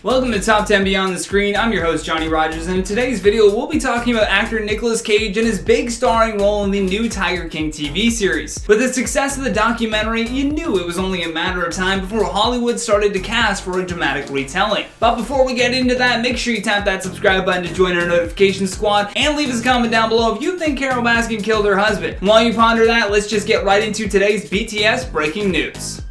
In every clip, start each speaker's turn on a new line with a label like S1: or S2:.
S1: Welcome to Top 10 Beyond the Screen. I'm your host, Johnny Rogers, and in today's video, we'll be talking about actor Nicolas Cage and his big starring role in the new Tiger King TV series. With the success of the documentary, you knew it was only a matter of time before Hollywood started to cast for a dramatic retelling. But before we get into that, make sure you tap that subscribe button to join our notification squad, and leave us a comment down below if you think Carol Baskin killed her husband. And while you ponder that, let's just get right into today's BTS breaking news.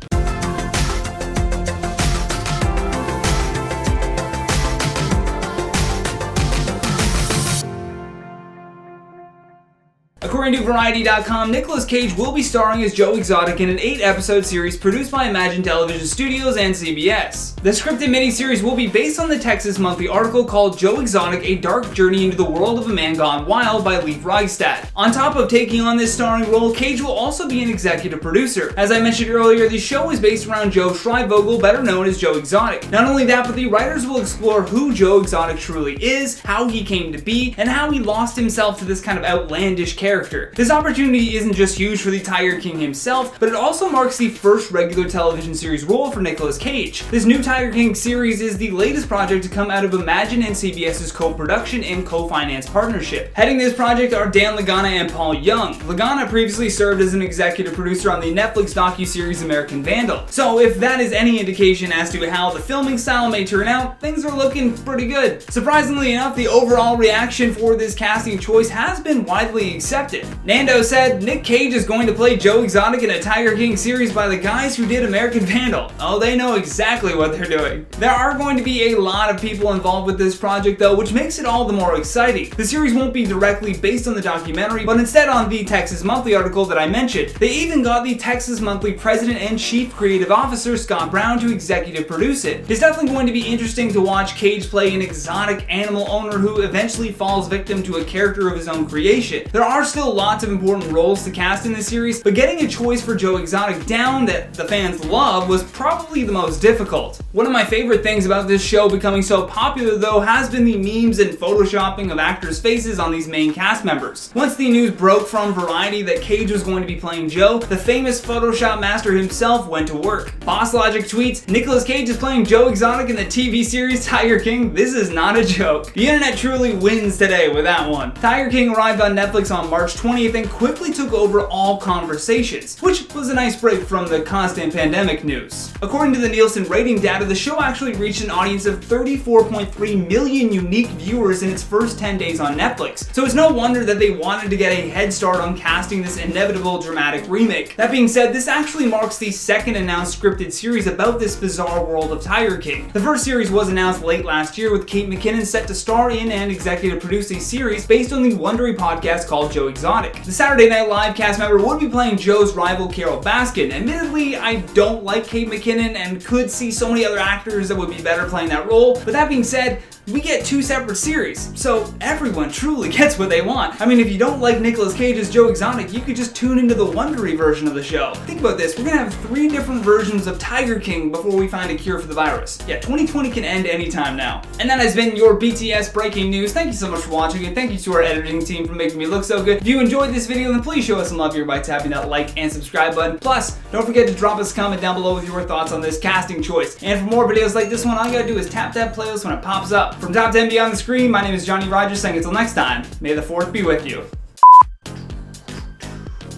S1: According to Variety.com, Nicolas Cage will be starring as Joe Exotic in an 8-episode series produced by Imagine Television Studios and CBS. The scripted miniseries will be based on the Texas Monthly article called Joe Exotic: A Dark Journey into the World of a Man Gone Wild by Leif Reichstad. On top of taking on this starring role, Cage will also be an executive producer. As I mentioned earlier, the show is based around Joe Schreibvogel, better known as Joe Exotic. Not only that, but the writers will explore who Joe Exotic truly is, how he came to be, and how he lost himself to this kind of outlandish character. This opportunity isn't just huge for the Tiger King himself, but it also marks the first regular television series role for Nicolas Cage. This new Tiger King series is the latest project to come out of Imagine and CBS's co-production and co-finance partnership. Heading this project are Dan Lagana and Paul Young. Lagana previously served as an executive producer on the Netflix docuseries American Vandal. So if that is any indication as to how the filming style may turn out, things are looking pretty good. Surprisingly enough, the overall reaction for this casting choice has been widely accepted. Nando said, "Nick Cage is going to play Joe Exotic in a Tiger King series by the guys who did American Vandal. Oh, they know exactly what they're doing." There are going to be a lot of people involved with this project though, which makes it all the more exciting. The series won't be directly based on the documentary, but instead on the Texas Monthly article that I mentioned. They even got the Texas Monthly president and chief creative officer, Scott Brown, to executive produce it. It's definitely going to be interesting to watch Cage play an exotic animal owner who eventually falls victim to a character of his own creation. There are still lots of important roles to cast in this series, but getting a choice for Joe Exotic down that the fans love was probably the most difficult. One of my favorite things about this show becoming so popular though has been the memes and photoshopping of actors' faces on these main cast members. Once the news broke from Variety that Cage was going to be playing Joe, the famous Photoshop master himself went to work. Boss Logic tweets, "Nicolas Cage is playing Joe Exotic in the TV series Tiger King. This is not a joke." The internet truly wins today with that one. Tiger King arrived on Netflix on March 20th and quickly took over all conversations, which was a nice break from the constant pandemic news. According to the Nielsen rating data, the show actually reached an audience of 34.3 million unique viewers in its first 10 days on Netflix, so it's no wonder that they wanted to get a head start on casting this inevitable dramatic remake. That being said, this actually marks the second announced scripted series about this bizarre world of Tiger King. The first series was announced late last year, with Kate McKinnon set to star in and executive produce a series based on the Wondery podcast called Joe Exotic. The Saturday Night Live cast member would be playing Joe's rival Carol Baskin. Admittedly, I don't like Kate McKinnon and could see so many other actors that would be better playing that role, but that being said, we get two separate series, so everyone truly gets what they want. I mean, if you don't like Nicolas Cage as Joe Exotic, you could just tune into the Wondery version of the show. Think about this, we're gonna have 3 different versions of Tiger King before we find a cure for the virus. Yeah, 2020 can end anytime now. And that has been your BTS breaking news. Thank you so much for watching, and thank you to our editing team for making me look so good. If you enjoyed this video, then please show us some love here by tapping that like and subscribe button. Plus, don't forget to drop us a comment down below with your thoughts on this casting choice. And for more videos like this one, all you gotta do is tap that playlist when it pops up. From Top 10 Beyond the Screen, my name is Johnny Rogers, saying until next time, may the 4th be with you.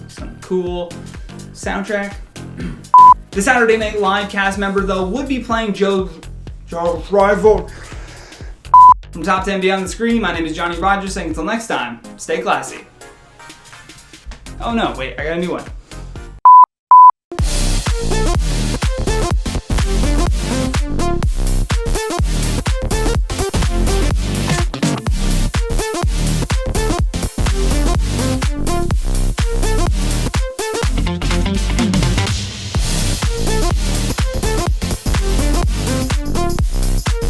S1: Some cool soundtrack. The Saturday Night Live cast member, though, would be playing Joe's rival. From Top 10 Beyond the Screen, my name is Johnny Rogers, saying until next time, stay classy. Oh no, wait, I got a new one.